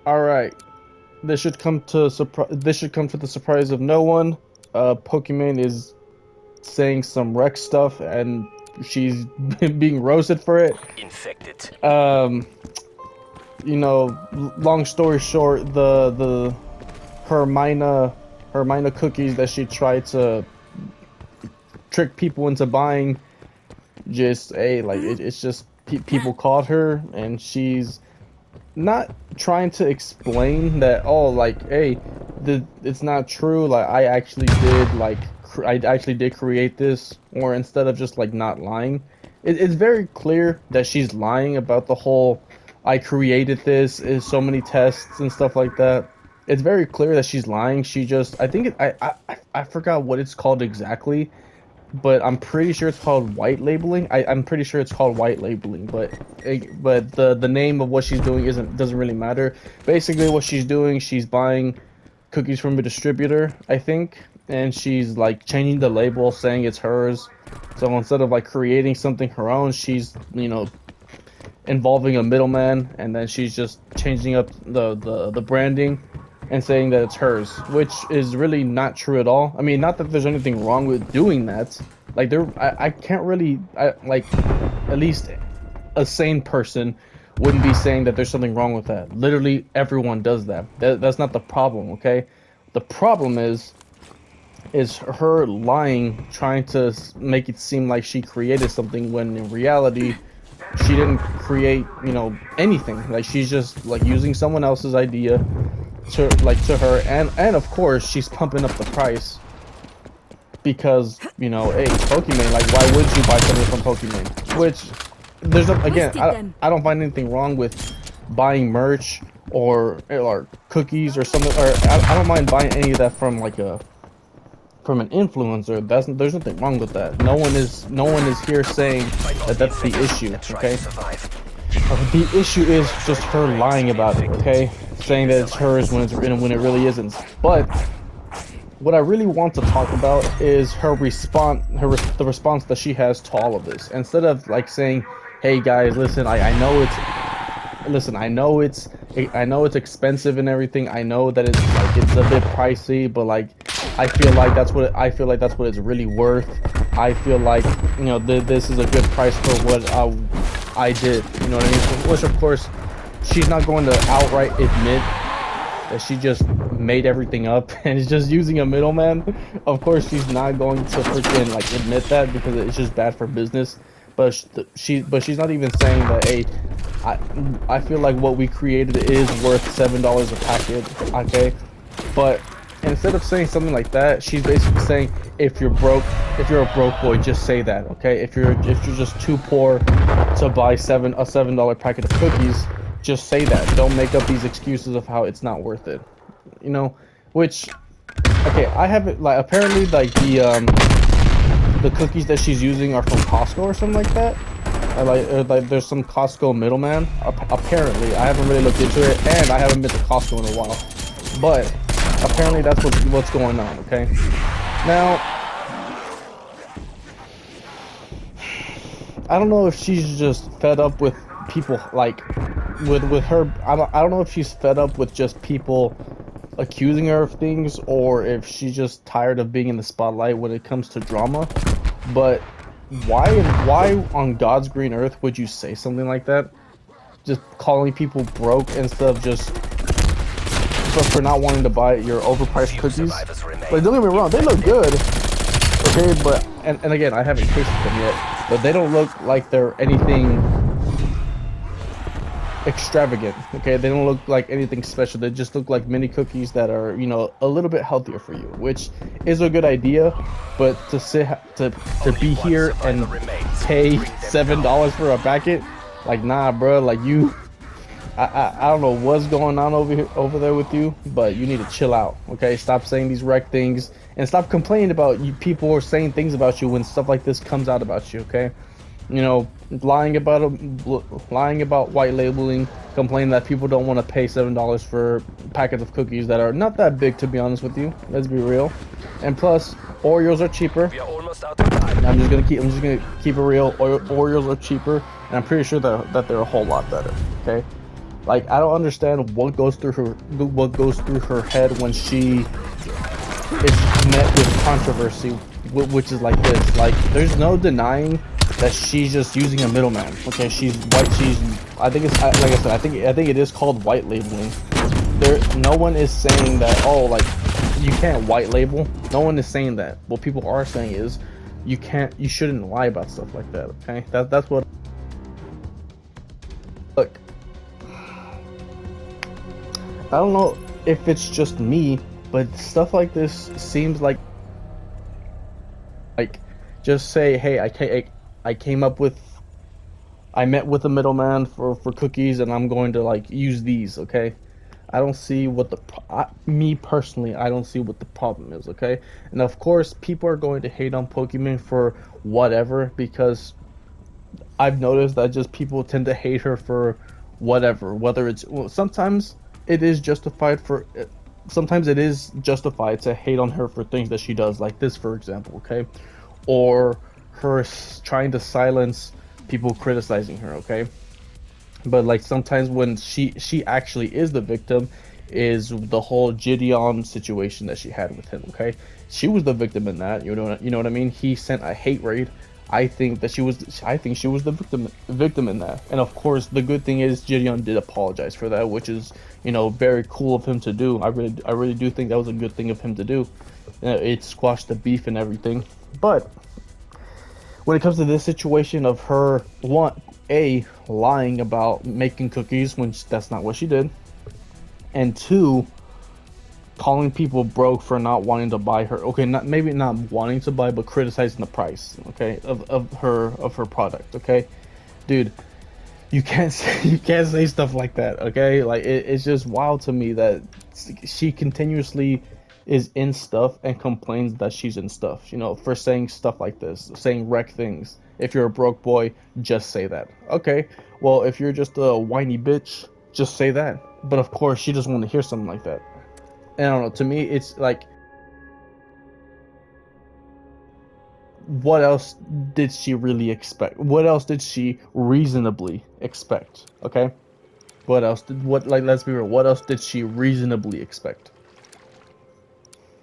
All right, this should come to the surprise of no one. Pokimane is saying some Rex stuff, and she's being roasted for it. Infected. Um, long story short, the Hermina cookies that she tried to trick people into buying, just it's just people caught her, and she's not trying to explain that, oh, like, hey, it's not true, like I actually did create this, or instead of just like not lying, it's very clear that she's lying about the whole I created this is so many tests and stuff like that. It's very clear that she's lying. She just, I think I forgot what it's called exactly, but I'm pretty sure it's called white labeling. I'm pretty sure it's called white labeling, but the name of what she's doing doesn't really matter. Basically, what she's doing, she's buying cookies from a distributor, I think, and she's like changing the label, saying it's hers. So instead of like creating something her own, she's involving a middleman, and then she's just changing up the branding and saying that it's hers, which is really not true at all. I mean, not that there's anything wrong with doing that. Like I can't really, like, at least a sane person wouldn't be saying that there's something wrong with that. Literally everyone does that. That's not the problem, okay? The problem is her lying, trying to make it seem like she created something when in reality she didn't create, anything. Like, she's just like using someone else's idea to her, and of course she's pumping up the price because, hey, Pokimane, like, why would you buy something from Pokimane? Which there's again, I don't find anything wrong with buying merch or cookies or something, or I don't mind buying any of that from like from an influencer. There's nothing wrong with that. No one is here saying that that's the issue, okay? The issue is just her lying about it, okay? Saying that it's hers when it really isn't. But what I really want to talk about is her response, the response that she has to all of this. Instead of like saying, "Hey guys, listen, I know it's expensive and everything. I know that it's a bit pricey, but like I feel like that's what it's really worth. I feel like, this is a good price for what I did." You know what I mean? Which, of course, she's not going to outright admit that she just made everything up and is just using a middleman. Of course, she's not going to freaking like admit that because it's just bad for business. But she's not even saying that, hey, I feel like what we created is worth $7 a packet, okay? But instead of saying something like that, she's basically saying, if you're a broke boy, just say that, okay? If you're just too poor to buy a $7 packet of cookies, just say that. Don't make up these excuses of how it's not worth it. Which, okay, I haven't, like, apparently, like, the cookies that she's using are from Costco or something like that. Like there's some Costco middleman. Apparently, I haven't really looked into it, and I haven't been to Costco in a while. But apparently, that's what's going on. Okay. Now, I don't know if she's just fed up with people, like, with her. I don't know if she's fed up with just people accusing her of things, or if she's just tired of being in the spotlight when it comes to drama. But why on God's green earth would you say something like that? Just calling people broke instead of just for not wanting to buy your overpriced cookies. Like, don't get me wrong, they look good, okay, but and again, I haven't tasted them yet, but they don't look like they're anything extravagant, okay? They don't look like anything special. They just look like mini cookies that are, a little bit healthier for you, which is a good idea. But to be here and pay $7 for a packet, like, nah, bro. Like, I don't know what's going on over there with you, but you need to chill out, okay? Stop saying these wreck things and stop complaining about you. People are saying things about you when stuff like this comes out about you, okay? Lying about white labeling, complaining that people don't want to pay $7 for packets of cookies that are not that big, to be honest with you. Let's be real. And plus, Oreos are cheaper. We are almost out of time. I'm just gonna keep it real. Oreos are cheaper, and I'm pretty sure that they're a whole lot better. Okay. Like, I don't understand what goes through her head when she is met with controversy, which is like this. Like, there's no denying that she's just using a middleman. Okay, she's white. I think it's like I said. I think it is called white labeling. No one is saying that. Oh, like you can't white label. No one is saying that. What people are saying is you shouldn't lie about stuff like that. Okay, that's what. Look, I don't know if it's just me, but stuff like this seems like just say, hey, I met with a middleman for cookies, and I'm going to like use these. Okay, I don't see what me personally, I don't see what the problem is. Okay, and of course people are going to hate on Pokemon for whatever, because I've noticed that just people tend to hate her for whatever, whether it's, well, it is justified for sometimes it is justified to hate on her for things that she does, like this, for example, okay, or her trying to silence people criticizing her, okay. But like sometimes when she actually is the victim, is the whole Gideon situation that she had with him. Okay, she was the victim in that. You know what I mean. He sent a hate raid. I think she was the victim in that. And of course, the good thing is Gideon did apologize for that, which is, very cool of him to do. I really do think that was a good thing of him to do. It squashed the beef and everything. But when it comes to this situation of her lying about making cookies when that's not what she did, and two, calling people broke for not wanting to buy her. Okay, maybe not wanting to buy, but criticizing the price. Okay, of her product. Okay, dude, you can't say stuff like that. Okay, like it's just wild to me that she continuously is in stuff and complains that she's in stuff. For saying stuff like this, saying wreck things. If you're a broke boy, just say that. Okay, well, if you're just a whiny bitch, just say that. But of course, she doesn't want to hear something like that. And I don't know. To me, it's like, what else did she really expect? What else did she reasonably expect? Okay, what else like, let's be real. What else did she reasonably expect?